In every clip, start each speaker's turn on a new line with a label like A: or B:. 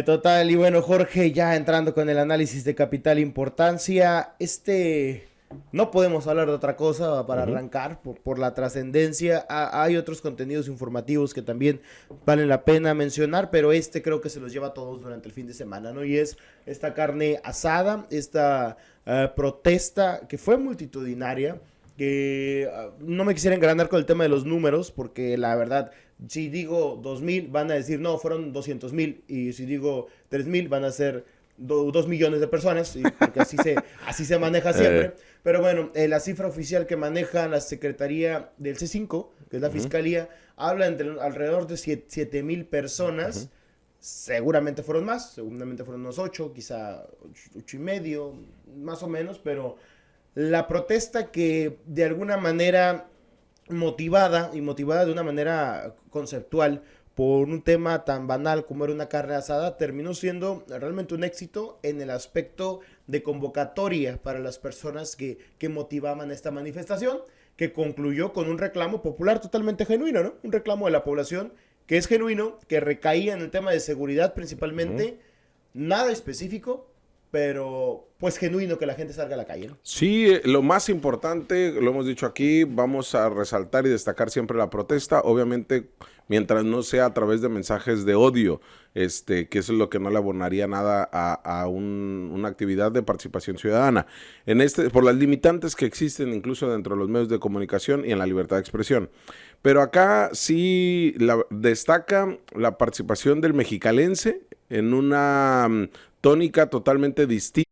A: Total, y bueno, Jorge, ya entrando con el análisis de capital importancia, no podemos hablar de otra cosa para
B: Ujú.
A: arrancar por la trascendencia. Hay otros contenidos informativos que también valen la pena mencionar, pero creo que se los lleva a todos durante el fin de semana, ¿no? Y es esta carne asada, esta protesta que fue multitudinaria, que no me quisiera engranar con el tema de los números, porque la verdad, si digo 2,000, van a decir, no, fueron 200,000, y si digo 3,000, van a ser 2 millones de personas, porque así se maneja
B: Eh,
A: siempre. Pero bueno, la cifra oficial que maneja la Secretaría del C5, que es la
B: ujú,
A: Fiscalía, habla entre alrededor de 7,000
B: ujú.
A: personas. Seguramente fueron unos 8, quizá 8 y medio, más o menos, pero la protesta que de alguna manera motivada de una manera conceptual por un tema tan banal como era una carne asada, terminó siendo realmente un éxito en el aspecto de convocatoria para las personas que motivaban esta manifestación, que concluyó con un reclamo popular totalmente genuino, ¿no? Un reclamo de la población que es genuino, que recaía en el tema de seguridad
B: Ujú.
A: principalmente, nada específico, pero pues genuino que la gente salga a la calle, ¿no?
B: Sí, lo más importante, lo hemos dicho aquí, vamos a resaltar y destacar siempre la protesta, obviamente mientras no sea a través de mensajes de odio, que eso es lo que no le abonaría nada una actividad de participación ciudadana. Por las limitantes que existen incluso dentro de los medios de comunicación y en la libertad de expresión. Pero acá sí destaca la participación del mexicalense en una tónica totalmente distinta.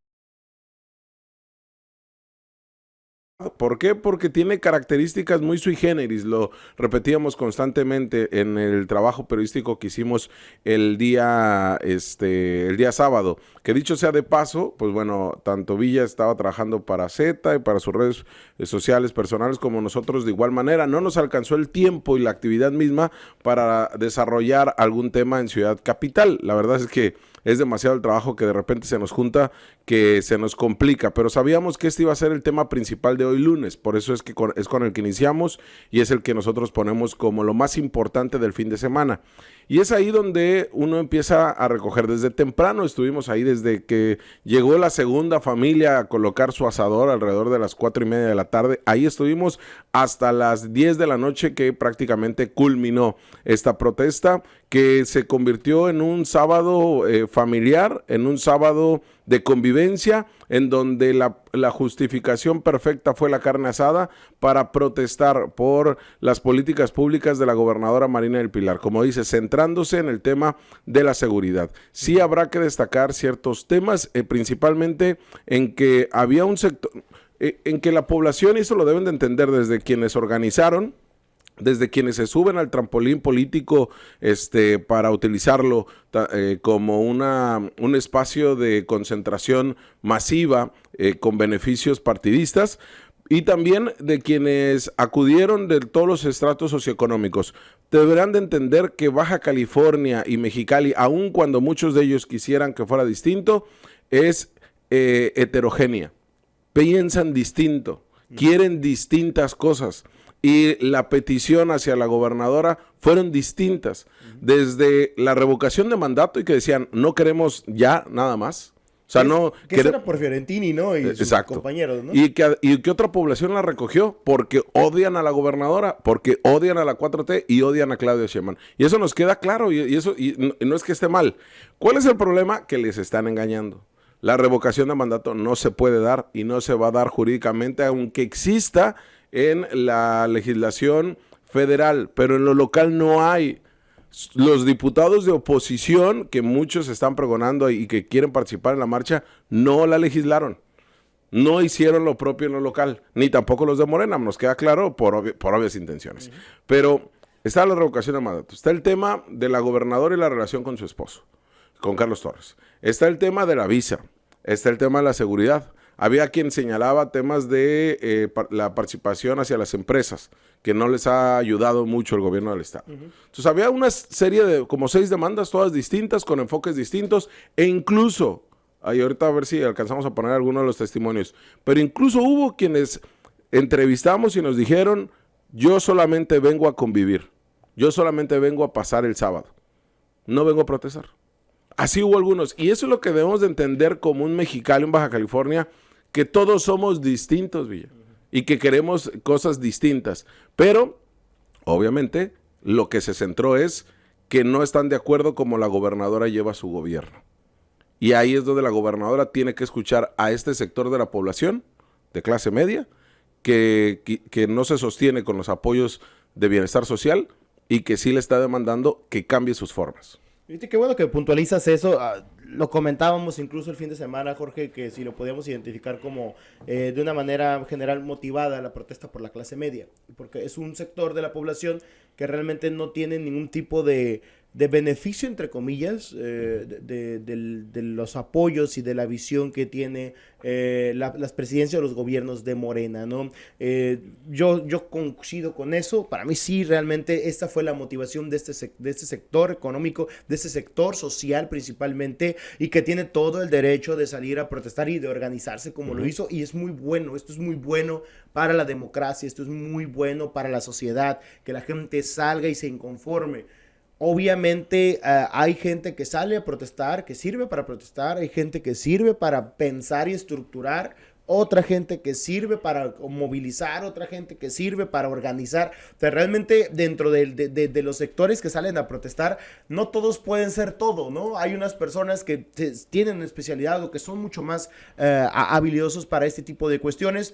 B: ¿Por qué? Porque tiene características muy sui generis, lo repetíamos constantemente en el trabajo periodístico que hicimos el día sábado, que dicho sea de paso, pues bueno, tanto Villa estaba trabajando para Z y para sus redes sociales personales como nosotros de igual manera, no nos alcanzó el tiempo y la actividad misma para desarrollar algún tema en Ciudad Capital, la verdad es que es demasiado el trabajo que de repente se nos junta, que se nos complica, pero sabíamos que este iba a ser el tema principal de hoy lunes, por eso es que es con el que iniciamos y es el que nosotros ponemos como lo más importante del fin de semana. Y es ahí donde uno empieza a recoger desde temprano, estuvimos ahí desde que llegó la segunda familia a colocar su asador alrededor de las 4:30 de la tarde, ahí estuvimos hasta las 10 de la noche que prácticamente culminó esta protesta que se convirtió en un sábado familiar, en un sábado de convivencia, en donde la justificación perfecta fue la carne asada para protestar por las políticas públicas de la gobernadora Marina del Pilar, como dice, centrándose en el tema de la seguridad. Sí habrá que destacar ciertos temas, principalmente en que había un sector, en que la población, y eso lo deben de entender desde quienes organizaron, desde quienes se suben al trampolín político para utilizarlo como un espacio de concentración masiva con beneficios partidistas, y también de quienes acudieron de todos los estratos socioeconómicos. Deberán de entender que Baja California y Mexicali, aun cuando muchos de ellos quisieran que fuera distinto, es heterogénea. Piensan distinto,
A: Uh -huh.
B: quieren distintas cosas y la petición hacia la gobernadora fueron distintas.
A: Uh -huh.
B: Desde la revocación de mandato y que decían, no queremos ya nada más. O sea, no
A: Que eso era por Fiorentini, ¿no? Y sus
B: exacto.
A: compañeros, ¿no?
B: Y que otra población la recogió porque odian a la gobernadora, porque odian a la 4T y odian a Claudia Sheinbaum. Y eso nos queda claro y no es que esté mal. ¿Cuál es el problema? Que les están engañando. La revocación de mandato no se puede dar y no se va a dar jurídicamente, aunque exista en la legislación federal, pero en lo local no hay. Los diputados de oposición, que muchos están pregonando y que quieren participar en la marcha, no la legislaron. No hicieron lo propio en lo local, ni tampoco los de Morena, nos queda claro por obvias intenciones.
A: Uh -huh.
B: Pero está la revocación de mandato, está el tema de la gobernadora y la relación con su esposo, con Carlos Torres. Está el tema de la visa, está el tema de la seguridad. Había quien señalaba temas de la participación hacia las empresas, que no les ha ayudado mucho el gobierno del estado.
A: Uh -huh.
B: Entonces había una serie de como 6 demandas, todas distintas, con enfoques distintos, e incluso, ahí ahorita a ver si alcanzamos a poner algunos de los testimonios, pero incluso hubo quienes entrevistamos y nos dijeron, yo solamente vengo a convivir, yo solamente vengo a pasar el sábado, no vengo a protestar. Así hubo algunos. Y eso es lo que debemos de entender como un mexicano en Baja California, que todos somos distintos, Villa, y que queremos cosas distintas. Pero, obviamente, lo que se centró es que no están de acuerdo como la gobernadora lleva su gobierno. Y ahí es donde la gobernadora tiene que escuchar a este sector de la población, de clase media, que no se sostiene con los apoyos de bienestar social y que sí le está demandando que cambie sus formas.
A: Viste, qué bueno que puntualizas eso. Lo comentábamos incluso el fin de semana, Jorge, que si lo podíamos identificar como de una manera general motivada la protesta por la clase media, porque es un sector de la población que realmente no tiene ningún tipo de beneficio, entre comillas, de los apoyos y de la visión que tiene las presidencias o los gobiernos de Morena, ¿no? Yo coincido con eso. Para mí sí, realmente esta fue la motivación de este sector económico, de este sector social principalmente, y que tiene todo el derecho de salir a protestar y de organizarse como lo hizo, y es muy bueno. Esto es muy bueno para la democracia, esto es muy bueno para la sociedad, que la gente salga y se inconforme. Obviamente hay gente que sale a protestar, que sirve para protestar, hay gente que sirve para pensar y estructurar, otra gente que sirve para movilizar, otra gente que sirve para organizar. O sea, realmente dentro de los sectores que salen a protestar, no todos pueden ser todo, ¿no? Hay unas personas que tienen especialidad o que son mucho más habilidosos para este tipo de cuestiones.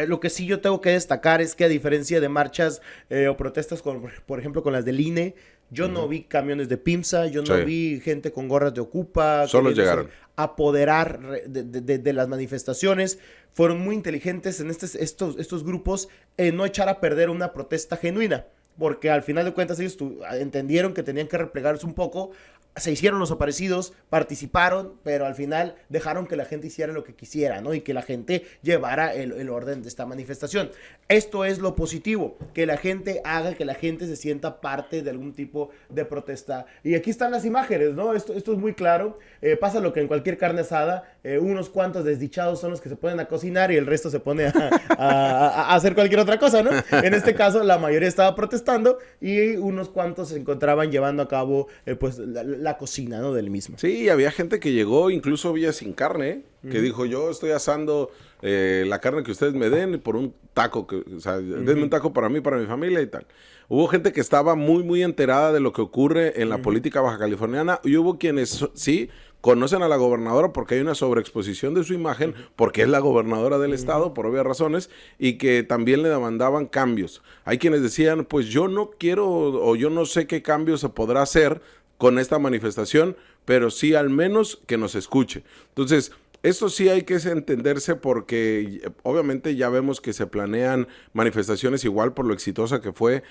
A: Lo que sí yo tengo que destacar es que a diferencia de marchas o protestas, por ejemplo, con las del INE, yo no vi camiones de PIMSA, yo no vi gente con gorras de Ocupa.
B: Solo llegaron.
A: Apoderar de las manifestaciones. Fueron muy inteligentes en estos grupos en no echar a perder una protesta genuina, porque al final de cuentas ellos entendieron que tenían que replegarse un poco. Se hicieron los aparecidos, participaron, pero al final dejaron que la gente hiciera lo que quisiera, ¿no? Y que la gente llevara el orden de esta manifestación. Esto es lo positivo, que la gente haga, que la gente se sienta parte de algún tipo de protesta. Y aquí están las imágenes, ¿no? Esto es muy claro. Pasa lo que en cualquier carne asada, unos cuantos desdichados son los que se ponen a cocinar y el resto se pone a hacer cualquier otra cosa, ¿no? En este caso, la mayoría estaba protestando y unos cuantos se encontraban llevando a cabo, pues, la cocina, ¿no? Del mismo.
B: Sí, había gente que llegó, incluso Villa sin carne, que dijo, yo estoy asando la carne que ustedes me den por un taco, o sea, denme un taco para mí, para mi familia y tal. Hubo gente que estaba muy, muy enterada de lo que ocurre en la política baja californiana, y hubo quienes sí conocen a la gobernadora porque hay una sobreexposición de su imagen, porque es la gobernadora del estado, por obvias razones, y que también le demandaban cambios. Hay quienes decían, pues yo no quiero, o yo no sé qué cambios se podrá hacer con esta manifestación, pero sí al menos que nos escuche. Entonces, esto sí hay que entenderse porque obviamente ya vemos que se planean manifestaciones igual por lo exitosa que fue,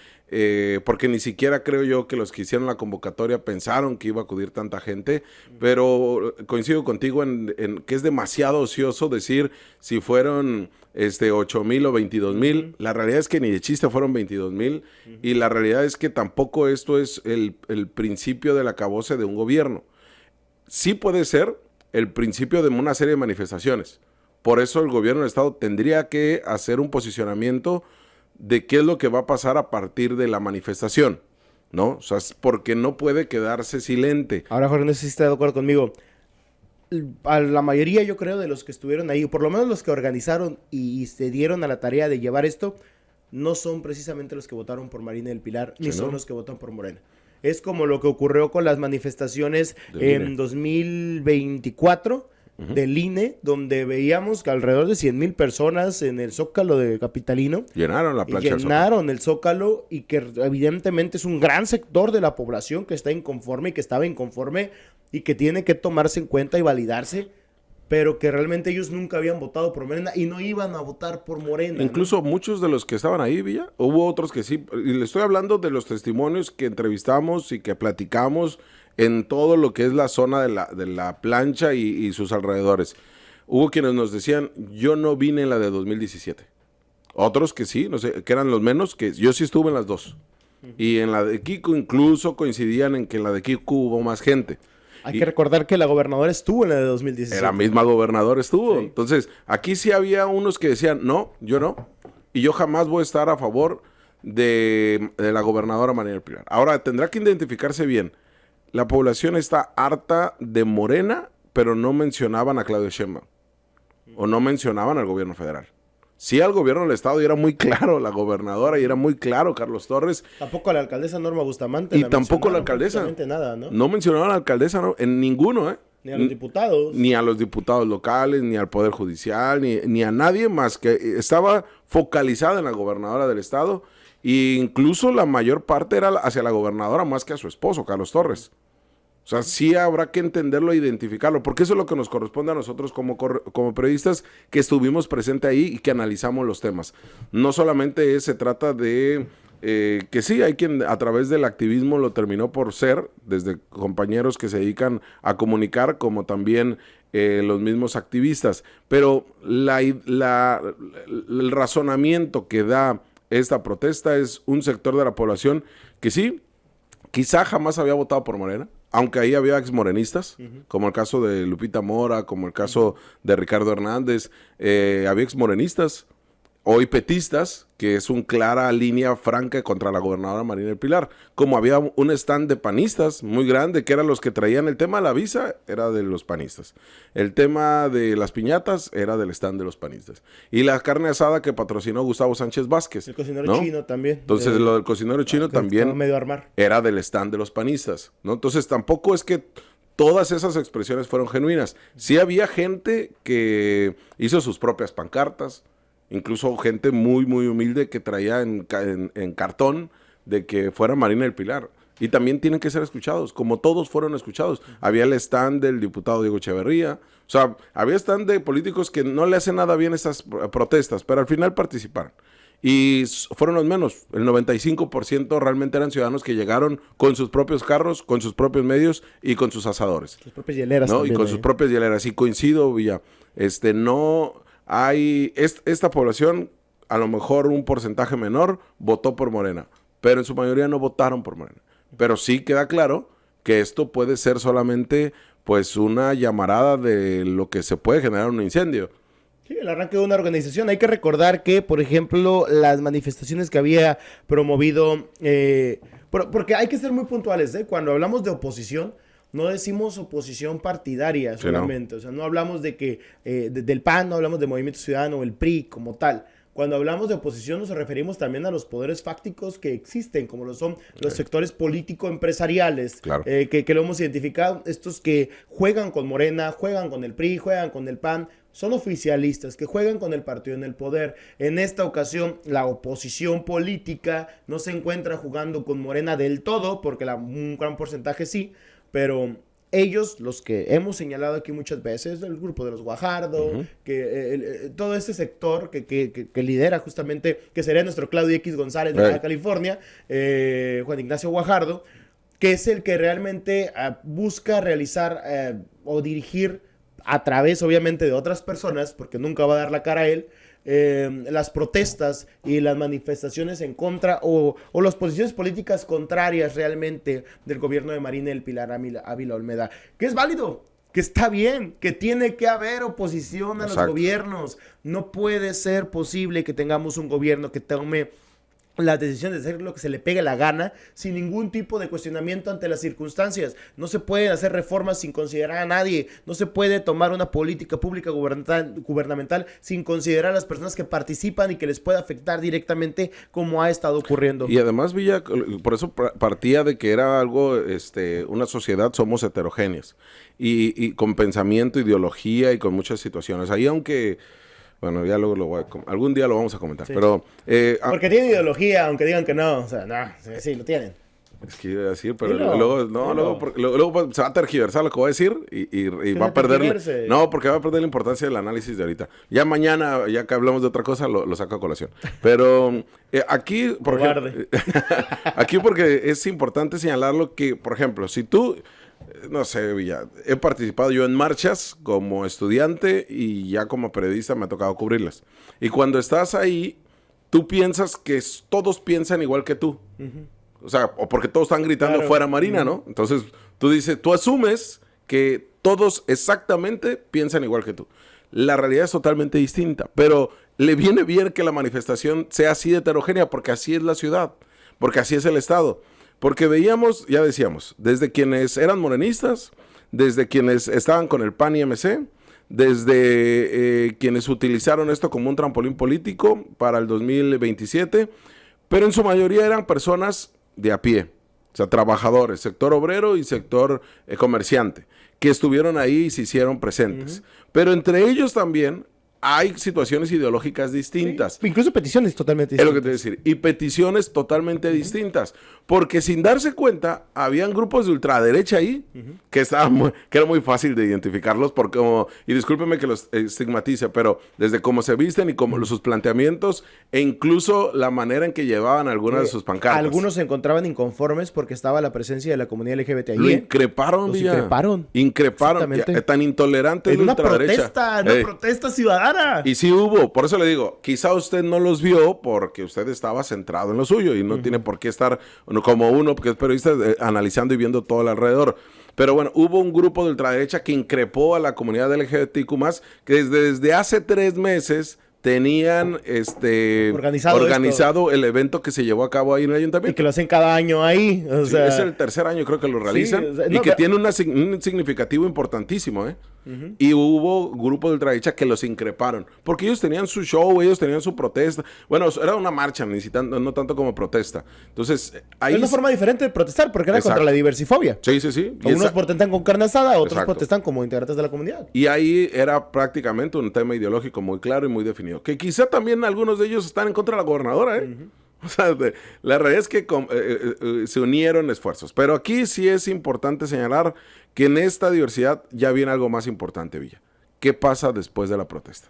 B: porque ni siquiera creo yo que los que hicieron la convocatoria pensaron que iba a acudir tanta gente, pero coincido contigo en que es demasiado ocioso decir si fueron 8,000 o 22,000. La realidad es que ni de chiste fueron 22,000, y la realidad es que tampoco esto es el principio del acabose de un gobierno. Sí puede ser el principio de una serie de manifestaciones. Por eso el gobierno del estado tendría que hacer un posicionamiento de qué es lo que va a pasar a partir de la manifestación, ¿no? O sea, porque no puede quedarse silente.
A: Ahora, Jorge, no sé si está de acuerdo conmigo. A la mayoría, yo creo, de los que estuvieron ahí, o por lo menos los que organizaron y se dieron a la tarea de llevar esto, no son precisamente los que votaron por Marina del Pilar, ni son los que votan por Morena. Es como lo que ocurrió con las manifestaciones en 2024 del INE, donde veíamos que alrededor de 100,000 personas en el Zócalo de Capitalino.
B: Llenaron la plancha del Zócalo.
A: Llenaron el Zócalo, y que evidentemente es un gran sector de la población que está inconforme y que estaba inconforme y que tiene que tomarse en cuenta y validarse, pero que realmente ellos nunca habían votado por Morena y no iban a votar por Morena.
B: Incluso muchos de los que estaban ahí, Villa, hubo otros que sí, y le estoy hablando de los testimonios que entrevistamos y que platicamos en todo lo que es la zona de la plancha y sus alrededores. Hubo quienes nos decían, yo no vine en la de 2017. Otros que sí, no sé, que eran los menos, que yo sí estuve en las dos. Y en la de Kiko incluso coincidían en que en la de Kiko hubo más gente.
A: Hay que recordar que la gobernadora estuvo en la de 2017.
B: La misma gobernadora estuvo.
A: Sí.
B: Entonces, aquí sí había unos que decían, no, yo no. Y yo jamás voy a estar a favor de la gobernadora Marina del Pilar. Ahora, tendrá que identificarse bien. la población está harta de Morena, pero no mencionaban a Claudia Sheinbaum o no mencionaban al gobierno federal. Sí, al gobierno del estado, y era muy claro la gobernadora, y era muy claro Carlos Torres.
A: Tampoco a la alcaldesa Norma Bustamante.
B: Y tampoco la alcaldesa.
A: Nada, ¿no?
B: No mencionaban a la alcaldesa, ¿no? En ninguno, ¿eh?
A: Ni a los diputados.
B: Ni a los diputados locales, ni al Poder Judicial, ni a nadie más, que estaba focalizada en la gobernadora del estado, e incluso la mayor parte era hacia la gobernadora más que a su esposo, Carlos Torres. O sea, sí habrá que entenderlo e identificarlo, porque eso es lo que nos corresponde a nosotros como periodistas que estuvimos presentes ahí y que analizamos los temas. No solamente se trata de que sí, hay quien a través del activismo lo terminó por ser, desde compañeros que se dedican a comunicar, como también los mismos activistas, pero el razonamiento que da esta protesta es un sector de la población que sí, quizá jamás había votado por Morena, aunque ahí había exmorenistas, como el caso de Lupita Mora, como el caso de Ricardo Hernández, había exmorenistas, hoy petistas, que es una clara línea franca contra la gobernadora Marina del Pilar, como había un stand de panistas muy grande, que eran los que traían el tema de la visa, era de los panistas, el tema de las piñatas era del stand de los panistas, y la carne asada que patrocinó Gustavo Sánchez Vázquez.
A: El cocinero chino también.
B: Entonces lo del cocinero chino también
A: medio armar.
B: Era del stand de los panistas, ¿no? Entonces tampoco es que todas esas expresiones fueron genuinas. Sí había gente que hizo sus propias pancartas, incluso gente muy, muy humilde que traía en cartón de que fuera Marina del Pilar. Y también tienen que ser escuchados, como todos fueron escuchados. Había el stand del diputado Diego Echeverría. O sea, había stand de políticos que no le hacen nada bien estas protestas, pero al final participaron. Y fueron los menos. El 95% realmente eran ciudadanos que llegaron con sus propios carros, con sus propios medios y con sus asadores.
A: Sus propias hieleras,
B: ¿no?
A: también,
B: y con sus propias hieleras. Y coincido, Villa. No hay... Esta población, a lo mejor un porcentaje menor, votó por Morena. Pero en su mayoría no votaron por Morena. Pero sí queda claro que esto puede ser solamente pues una llamarada de lo que se puede generar un incendio.
A: Sí, el arranque de una organización. Hay que recordar que, por ejemplo, las manifestaciones que había promovido, porque hay que ser muy puntuales, ¿eh? Cuando hablamos de oposición, no decimos oposición partidaria solamente, sí, ¿no? O sea, no hablamos de que del PAN, no hablamos de Movimiento Ciudadano o el PRI como tal. Cuando hablamos de oposición nos referimos también a los poderes fácticos que existen, como lo son los sectores político-empresariales, claro. que lo hemos identificado, estos que juegan con Morena, juegan con el PRI, juegan con el PAN, son oficialistas que juegan con el partido en el poder. En esta ocasión, la oposición política no se encuentra jugando con Morena del todo, porque un gran porcentaje sí, pero ellos, los que hemos señalado aquí muchas veces, el grupo de los Guajardo, que todo ese sector que lidera justamente, que sería nuestro Claudio X González de Baja California, Juan Ignacio Guajardo, que es el que realmente busca realizar o dirigir a través, obviamente, de otras personas, porque nunca va a dar la cara a él, las protestas y las manifestaciones en contra o las posiciones políticas contrarias realmente del gobierno de Marina del Pilar Ávila Olmeda, que es válido, que está bien, que tiene que haber oposición a los gobiernos. No puede ser posible que tengamos un gobierno que tome la decisión de hacer lo que se le pegue la gana sin ningún tipo de cuestionamiento ante las circunstancias. No se pueden hacer reformas sin considerar a nadie. No se puede tomar una política pública gubernamental sin considerar a las personas que participan y que les puede afectar directamente, como ha estado ocurriendo.
B: Y además, Villa, por eso partía de que era algo, una sociedad, somos heterogéneas y con pensamiento, ideología y con muchas situaciones. Ahí, aunque... Bueno, ya luego algún día lo vamos a comentar, sí. Pero...
A: porque tienen ideología, aunque digan que no, o sea, no, sí, lo tienen.
B: Es que iba a decir, pero luego se va a tergiversar lo que voy a decir y va a perder... No, porque va a perder la importancia del análisis de ahorita. Ya mañana, ya que hablamos de otra cosa, lo saco a colación. Pero aquí, aquí porque es importante señalarlo que, por ejemplo, si tú... No sé, Villa, he participado yo en marchas como estudiante y ya como periodista me ha tocado cubrirlas. Y cuando estás ahí, tú piensas que todos piensan igual que tú. O sea, o porque todos están gritando fuera Marina, ¿no? Entonces, tú asumes que todos exactamente piensan igual que tú. La realidad es totalmente distinta, pero le viene bien que la manifestación sea así de heterogénea porque así es la ciudad, porque así es el estado. Porque veíamos, ya decíamos, desde quienes eran morenistas, desde quienes estaban con el PAN y MC, desde quienes utilizaron esto como un trampolín político para el 2027, pero en su mayoría eran personas de a pie, o sea, trabajadores, sector obrero y sector comerciante, que estuvieron ahí y se hicieron presentes. Pero entre ellos también hay situaciones ideológicas distintas.
A: Sí, incluso peticiones totalmente
B: distintas. Es lo que
A: te
B: voy a decir. Y peticiones totalmente distintas. Porque sin darse cuenta, habían grupos de ultraderecha ahí que que era muy fácil de identificarlos. Porque y discúlpeme que los estigmatice, pero desde cómo se visten y como sus planteamientos e incluso la manera en que llevaban algunas de sus pancartas.
A: Algunos se encontraban inconformes porque estaba la presencia de la comunidad LGBTI.
B: Lo increparon, increparon. Tan intolerante
A: en una protesta, protesta ciudadana.
B: Y sí hubo, por eso le digo, quizá usted no los vio porque usted estaba centrado en lo suyo y no tiene por qué estar como uno, porque es periodista, analizando y viendo todo el alrededor. Pero bueno, hubo un grupo de ultraderecha que increpó a la comunidad LGBTQ+, que desde hace 3 meses tenían organizado el evento que se llevó a cabo ahí en el ayuntamiento.
A: Y que lo hacen cada año ahí.
B: Sí, es el tercer año creo que lo realizan. Sí, y que tiene un significativo importantísimo, ¿eh? Y hubo grupos de ultraderecha que los increparon. Porque ellos tenían su show, ellos tenían su protesta. Bueno, era una marcha, no tanto como protesta. Entonces, ahí...
A: Es una forma diferente de protestar, porque era contra la diversifobia.
B: Sí.
A: Unos protestan con carne asada, otros protestan como integrantes de la comunidad.
B: Y ahí era prácticamente un tema ideológico muy claro y muy definido. Que quizá también algunos de ellos están en contra de la gobernadora, ¿eh? O sea, la realidad es que se unieron esfuerzos. Pero aquí sí es importante señalar que en esta diversidad ya viene algo más importante, Villa. ¿Qué pasa después de la protesta?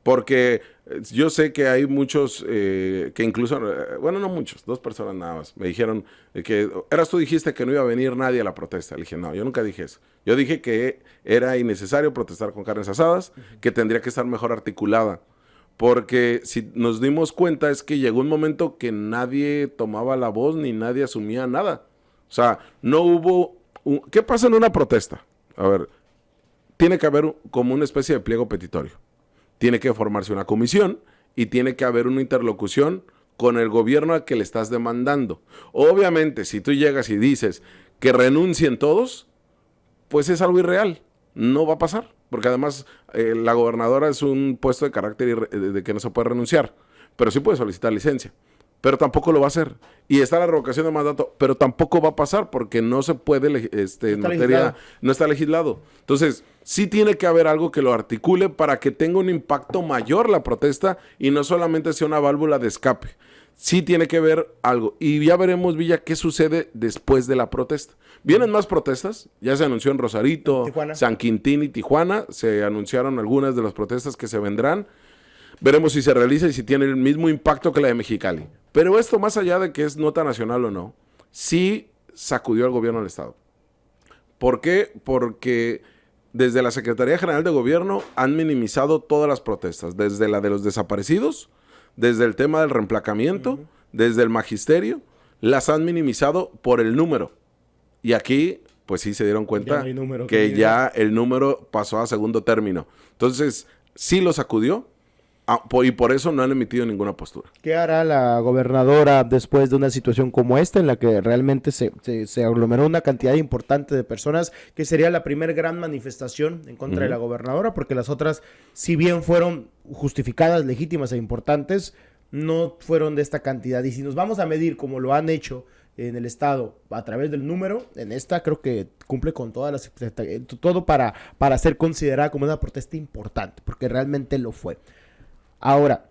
B: Porque yo sé que hay muchos que incluso, bueno, no muchos, 2 personas nada más, me dijeron que, tú dijiste que no iba a venir nadie a la protesta. Le dije, no, yo nunca dije eso. Yo dije que era innecesario protestar con carnes asadas, que tendría que estar mejor articulada. Porque si nos dimos cuenta es que llegó un momento que nadie tomaba la voz ni nadie asumía nada. O sea, no hubo... ¿Qué pasa en una protesta? A ver, tiene que haber como una especie de pliego petitorio. Tiene que formarse una comisión y tiene que haber una interlocución con el gobierno al que le estás demandando. Obviamente, si tú llegas y dices que renuncien todos, pues es algo irreal. No va a pasar. Porque además la gobernadora es un puesto de carácter de que no se puede renunciar, pero sí puede solicitar licencia, pero tampoco lo va a hacer. Y está la revocación de mandato, pero tampoco va a pasar porque no se puede, no está legislado. Entonces, sí tiene que haber algo que lo articule para que tenga un impacto mayor la protesta y no solamente sea una válvula de escape. Sí tiene que haber algo. Y ya veremos, Villa, qué sucede después de la protesta. Vienen más protestas, ya se anunció en Rosarito, Tijuana, San Quintín y Tijuana, se anunciaron algunas de las protestas que se vendrán. Veremos si se realiza y si tiene el mismo impacto que la de Mexicali. Pero esto, más allá de que es nota nacional o no, sí sacudió al gobierno del estado. ¿Por qué? Porque desde la Secretaría General de Gobierno han minimizado todas las protestas, desde la de los desaparecidos, desde el tema del reemplacamiento, desde el magisterio, las han minimizado por el número. Y aquí, pues sí se dieron cuenta que ya el número pasó a segundo término. Entonces, sí lo sacudió y por eso no han emitido ninguna postura.
A: ¿Qué hará la gobernadora después de una situación como esta en la que realmente se aglomeró una cantidad importante de personas, que sería la primera gran manifestación en contra de la gobernadora? Porque las otras, si bien fueron justificadas, legítimas e importantes, no fueron de esta cantidad. Y si nos vamos a medir como lo han hecho en el estado a través del número, en esta creo que cumple con todas las todo para ser considerada como una protesta importante, porque realmente lo fue. Ahora,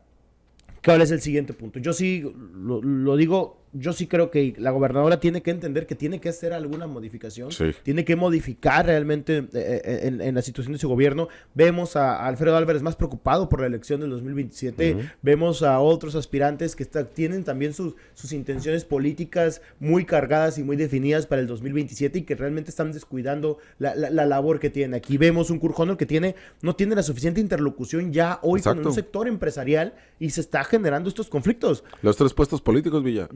A: ¿cuál es el siguiente punto? Yo sí lo digo, yo sí creo que la gobernadora tiene que entender que tiene que hacer alguna modificación, tiene que modificar realmente en la situación de su gobierno. Vemos a Alfredo Álvarez más preocupado por la elección del 2027, vemos a otros aspirantes que tienen también sus intenciones políticas muy cargadas y muy definidas para el 2027 y que realmente están descuidando la labor que tienen aquí. Vemos un Kurt Honor que no tiene la suficiente interlocución ya hoy con un sector empresarial y se está generando estos conflictos.
B: Los 3 puestos políticos, Villa.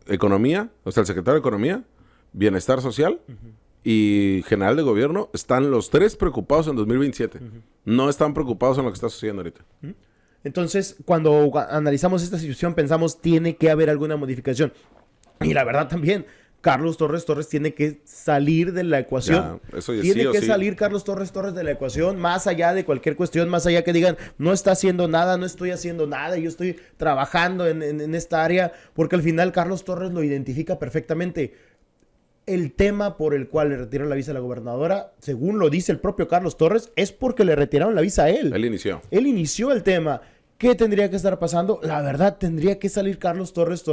B: Economía, o sea, el secretario de Economía, Bienestar Social y General de Gobierno, están los 3 preocupados en 2027. No están preocupados en lo que está sucediendo ahorita.
A: Entonces, cuando analizamos esta situación, pensamos, tiene que haber alguna modificación. Y la verdad también, Carlos Torres tiene que salir de la ecuación.
B: Ya, eso ya
A: Tiene
B: sí o
A: que
B: sí.
A: salir Carlos Torres de la ecuación, más allá de cualquier cuestión, más allá que digan, no está haciendo nada, no estoy haciendo nada, yo estoy trabajando en esta área, porque al final Carlos Torres lo identifica perfectamente. El tema por el cual le retiraron la visa a la gobernadora, según lo dice el propio Carlos Torres, es porque le retiraron la visa a él.
B: Él inició.
A: Él inició el tema. ¿Qué tendría que estar pasando? La verdad, tendría que salir Carlos Torres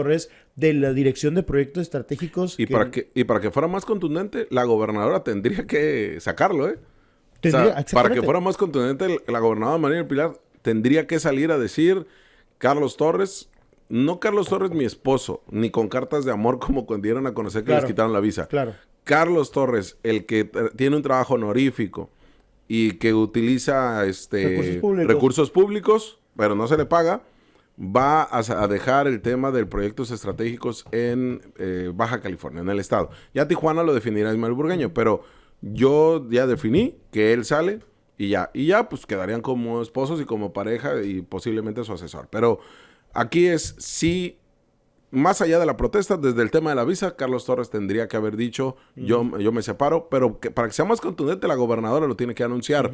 A: de la dirección de proyectos estratégicos.
B: Y para que fuera más contundente, la gobernadora tendría que sacarlo, ¿eh? Para que fuera más contundente, la gobernadora María del Pilar tendría que salir a decir, Carlos Torres, no Carlos Torres mi esposo, ni con cartas de amor como cuando dieron a conocer que les quitaron la visa.
A: Claro.
B: Carlos Torres, el que tiene un trabajo honorífico y que utiliza recursos públicos, pero no se le paga, va a dejar el tema de proyectos estratégicos en Baja California, en el estado. Ya Tijuana lo definirá Ismael Burgueño, pero yo ya definí que él sale y ya pues quedarían como esposos y como pareja y posiblemente su asesor. Pero aquí es sí, más allá de la protesta, desde el tema de la visa, Carlos Torres tendría que haber dicho, yo me separo, pero para que sea más contundente, la gobernadora lo tiene que anunciar.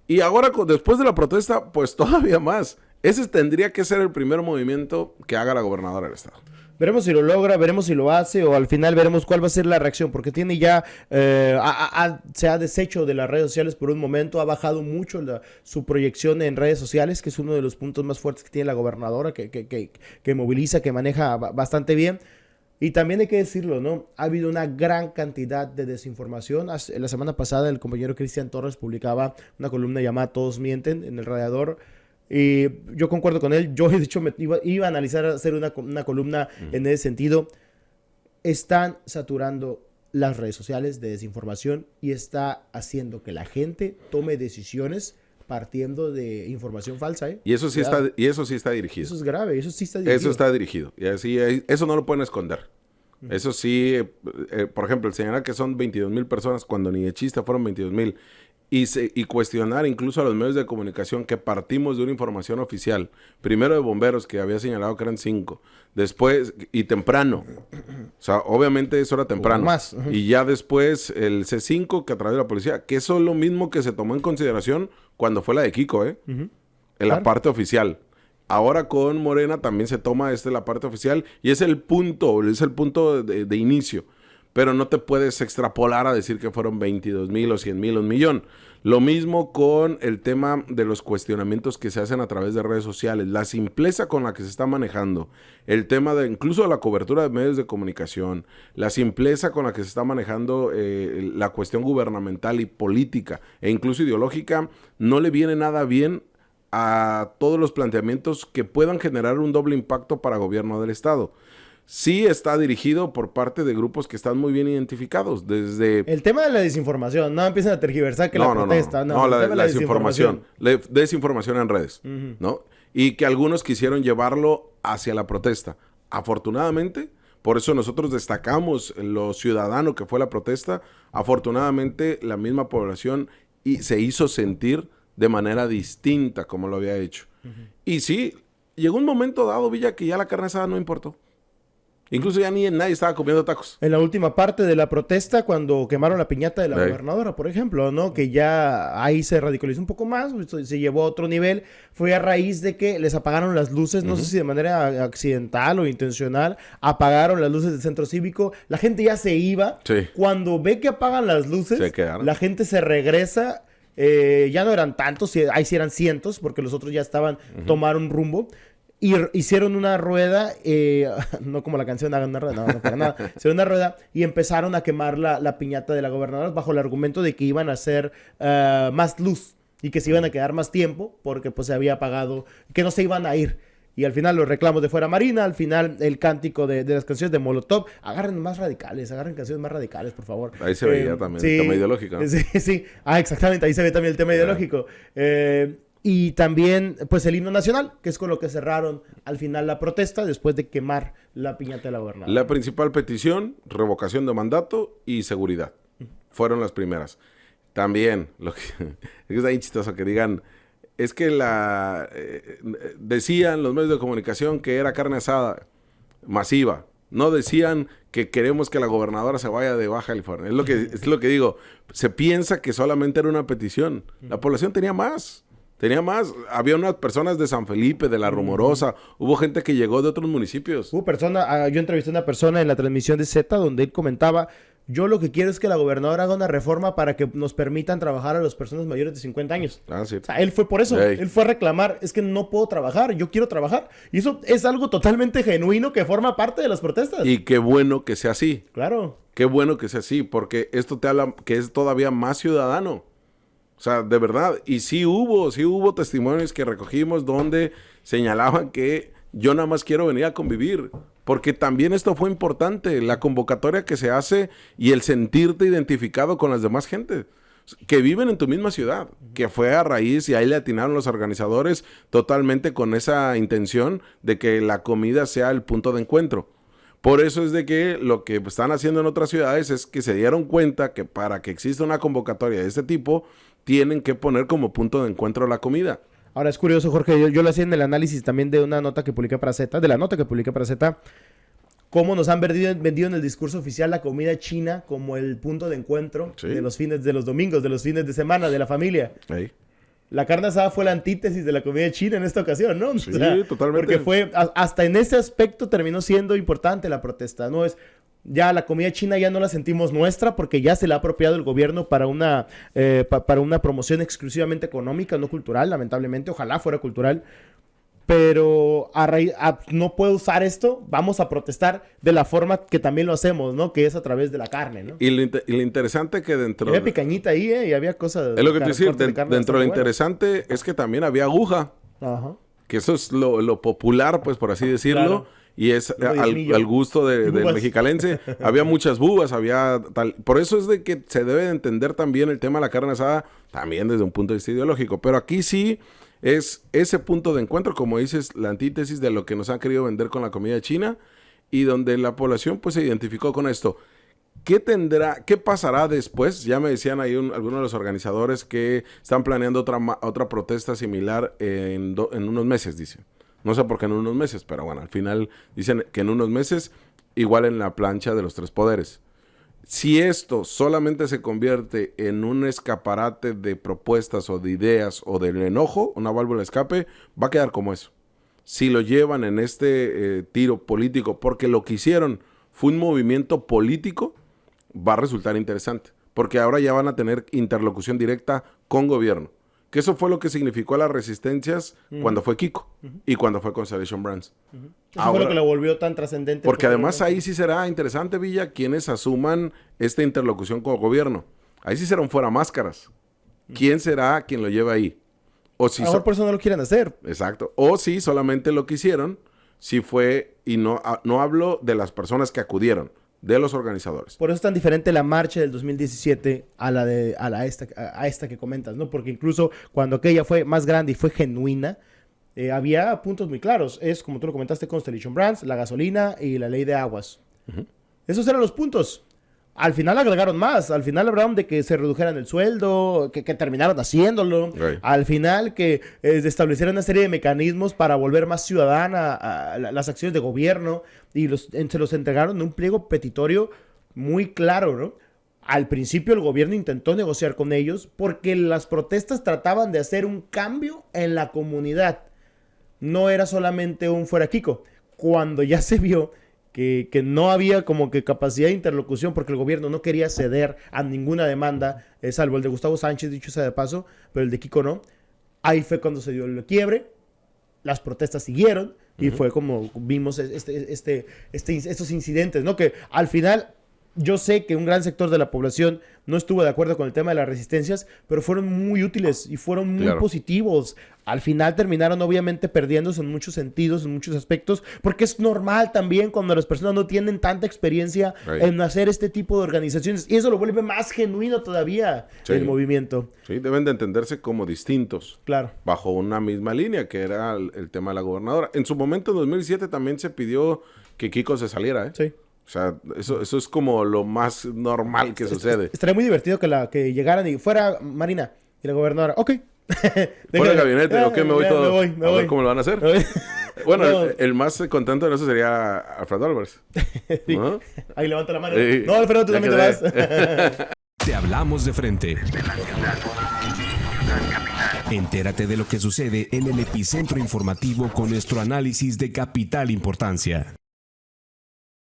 B: Y ahora, después de la protesta, pues todavía más. Ese tendría que ser el primer movimiento que haga la gobernadora del estado.
A: Veremos si lo logra, veremos si lo hace, o al final veremos cuál va a ser la reacción, porque tiene ya, se ha deshecho de las redes sociales por un momento, ha bajado mucho su proyección en redes sociales, que es uno de los puntos más fuertes que tiene la gobernadora, que moviliza, que maneja bastante bien. Y también hay que decirlo, ¿no? Ha habido una gran cantidad de desinformación. La semana pasada el compañero Cristian Torres publicaba una columna llamada Todos Mienten en El Radiador. Y yo concuerdo con él. Yo, de hecho, iba a analizar hacer una columna en ese sentido. Están saturando las redes sociales de desinformación y está haciendo que la gente tome decisiones partiendo de información falsa, ¿eh?
B: Y eso sí está dirigido.
A: Eso es grave, eso sí está dirigido.
B: Eso está dirigido. Y así, eso no lo pueden esconder. Eso sí, por ejemplo, el señalar que son 22,000 personas cuando ni de chiste fueron 22,000 y cuestionar incluso a los medios de comunicación que partimos de una información oficial, primero de bomberos que había señalado que eran 5, después y temprano, o sea, obviamente eso era temprano,
A: más.
B: Y ya después el C5 que a través de la policía, que eso es lo mismo que se tomó en consideración cuando fue la de Kiko, en la parte oficial. Ahora con Morena también se toma la parte oficial y es el punto de inicio. Pero no te puedes extrapolar a decir que fueron 22,000 o 100,000 o 1,000,000. Lo mismo con el tema de los cuestionamientos que se hacen a través de redes sociales. La simpleza con la que se está manejando. El tema incluso de la cobertura de medios de comunicación. La simpleza con la que se está manejando la cuestión gubernamental y política e incluso ideológica no le viene nada bien a todos los planteamientos que puedan generar un doble impacto para gobierno del estado. Sí está dirigido por parte de grupos que están muy bien identificados, desde...
A: El tema de la desinformación, no empiecen a tergiversar que la protesta.
B: No, la desinformación. Desinformación en redes, ¿no? Y que algunos quisieron llevarlo hacia la protesta. Afortunadamente, por eso nosotros destacamos lo ciudadano que fue la protesta, afortunadamente la misma población se hizo sentir de manera distinta como lo había hecho. Y sí, llegó un momento dado, Villa, que ya la carne asada no importó. Incluso ya nadie estaba comiendo tacos.
A: En la última parte de la protesta, cuando quemaron la piñata de la gobernadora, por ejemplo, ¿no? Que ya ahí se radicalizó un poco más, se llevó a otro nivel. Fue a raíz de que les apagaron las luces, no sé si de manera accidental o intencional, apagaron las luces del centro cívico. La gente ya se iba.
B: Sí.
A: Cuando ve que apagan las luces, la gente se regresa. Ya no eran tantos, ahí sí eran cientos, porque los otros ya tomaron rumbo. Y hicieron una rueda, no como la canción Hagan una rueda, no para nada. Hicieron una rueda y empezaron a quemar la piñata de la gobernadora bajo el argumento de que iban a hacer más luz y que se iban a quedar más tiempo porque pues se había apagado, que no se iban a ir. Y al final los reclamos de Fuera Marina, al final el cántico de las canciones de Molotov. Agarren canciones más radicales, por favor.
B: Ahí se veía también el tema ideológico, ¿no?
A: Sí. Exactamente, ahí se ve también el tema ideológico. Y también, pues, el himno nacional, que es con lo que cerraron al final la protesta después de quemar la piñata de la gobernadora.
B: La principal petición, revocación de mandato y seguridad. Fueron las primeras. También, es ahí chistoso que digan, es que decían los medios de comunicación que era carne asada masiva. No decían que queremos que la gobernadora se vaya de Baja California. Es lo que digo. Se piensa que solamente era una petición. La población tenía más. Había unas personas de San Felipe, de La Rumorosa. Hubo gente que llegó de otros municipios.
A: Yo entrevisté a una persona en la transmisión de Z donde él comentaba: yo lo que quiero es que la gobernadora haga una reforma para que nos permitan trabajar a las personas mayores de 50 años.
B: Sí.
A: O sea, él fue por eso.
B: Hey.
A: Él fue a reclamar: es que no puedo trabajar, yo quiero trabajar. Y eso es algo totalmente genuino que forma parte de las protestas.
B: Y qué bueno que sea así.
A: Claro.
B: Qué bueno que sea así, porque esto te habla que es todavía más ciudadano. O sea, de verdad. Y sí hubo testimonios que recogimos donde señalaban que yo nada más quiero venir a convivir. Porque también esto fue importante, la convocatoria que se hace y el sentirte identificado con las demás gentes que viven en tu misma ciudad, que fue a raíz, y ahí le atinaron los organizadores totalmente con esa intención de que la comida sea el punto de encuentro. Por eso es de que lo que están haciendo en otras ciudades es que se dieron cuenta que para que exista una convocatoria de este tipo, tienen que poner como punto de encuentro la comida.
A: Ahora es curioso, Jorge, yo lo hacía en el análisis también de una nota que publiqué para Z, cómo nos han vendido en el discurso oficial la comida china como el punto de encuentro de los domingos, de los fines de semana, de la familia.
B: Ahí.
A: La carne asada fue la antítesis de la comida china en esta ocasión, ¿no?
B: Sí, totalmente.
A: Porque hasta en ese aspecto terminó siendo importante la protesta, ¿no? Ya la comida china ya no la sentimos nuestra porque ya se la ha apropiado el gobierno para una promoción exclusivamente económica, no cultural, lamentablemente. Ojalá fuera cultural. Pero no puedo usar esto, vamos a protestar de la forma que también lo hacemos, ¿no? Que es a través de la carne, ¿no?
B: Y lo interesante que dentro...
A: Había picañita ahí, y había cosas...
B: Es lo que te decía, dentro de lo interesante es que también había aguja.
A: Ajá.
B: Que eso es lo popular, pues, por así decirlo.
A: Claro.
B: Y es al gusto del mexicalense. Había muchas bubas, había tal. Por eso es de que se debe de entender también el tema de la carne asada, también desde un punto de vista ideológico. Pero aquí sí es ese punto de encuentro, como dices, la antítesis de lo que nos han querido vender con la comida china y donde la población pues se identificó con esto. ¿Qué pasará después? Ya me decían ahí algunos de los organizadores que están planeando otra protesta similar en unos meses, dicen. No sé por qué en unos meses, pero bueno, al final dicen que en unos meses, igual en la plancha de los tres poderes. Si esto solamente se convierte en un escaparate de propuestas o de ideas o del enojo, una válvula de escape, va a quedar como eso. Si lo llevan en este tiro político, porque lo que hicieron fue un movimiento político, va a resultar interesante. Porque ahora ya van a tener interlocución directa con gobierno. Que eso fue lo que significó a las resistencias cuando fue Kiko y cuando fue Constellation Brands.
A: Eso fue lo que lo volvió tan trascendente.
B: Porque además ahí sí será interesante, Villa, quienes asuman esta interlocución con el gobierno. Ahí sí serán fuera máscaras. ¿Quién será quien lo lleva ahí? O si
A: a lo mejor por eso no lo quieren hacer.
B: Exacto. O si solamente lo que hicieron, si fue, y no hablo de las personas que acudieron, de los organizadores.
A: Por eso es tan diferente la marcha del 2017 a esta que comentas, ¿no? Porque incluso cuando aquella fue más grande y fue genuina, había puntos muy claros. Es, como tú lo comentaste, Constellation Brands, la gasolina y la ley de aguas. Esos eran los puntos. Al final agregaron más. Al final hablaron de que se redujeran el sueldo, que terminaron haciéndolo.
B: Right.
A: Al final que establecieran una serie de mecanismos para volver más ciudadana a las acciones de gobierno. Y se los entregaron en un pliego petitorio muy claro, ¿no? Al principio el gobierno intentó negociar con ellos porque las protestas trataban de hacer un cambio en la comunidad. No era solamente un fuera Kiko. Cuando ya se vio que no había como que capacidad de interlocución porque el gobierno no quería ceder a ninguna demanda, salvo el de Gustavo Sánchez, dicho sea de paso, pero el de Kiko no. Ahí fue cuando se dio el quiebre, las protestas siguieron y fue como vimos estos incidentes, ¿no? Que al final yo sé que un gran sector de la población no estuvo de acuerdo con el tema de las resistencias, pero fueron muy útiles y fueron muy positivos. Al final terminaron obviamente perdiéndose en muchos sentidos, en muchos aspectos, porque es normal también cuando las personas no tienen tanta experiencia en hacer este tipo de organizaciones. Y eso lo vuelve más genuino todavía el movimiento.
B: Sí, deben de entenderse como distintos.
A: Claro.
B: Bajo una misma línea, que era el tema de la gobernadora. En su momento, en 2007, también se pidió que Kiko se saliera, ¿eh? Sí. O sea, eso es como lo más normal que sucede.
A: Estaría muy divertido que llegaran y fuera Marina y la gobernadora. Ok.
B: Fuera el gabinete, ok, me voy todo.
A: Me voy.
B: A ver cómo lo van a hacer. Bueno,
A: No.
B: el más contento de eso sería Alfredo Álvarez. ¿No?
A: Ahí levanta la mano.
B: Sí.
A: No, Alfredo, tú
B: Ya
A: también te
B: quedé.
A: vas.
C: Te hablamos de frente. Entérate de lo que sucede en el epicentro informativo con nuestro análisis de capital importancia.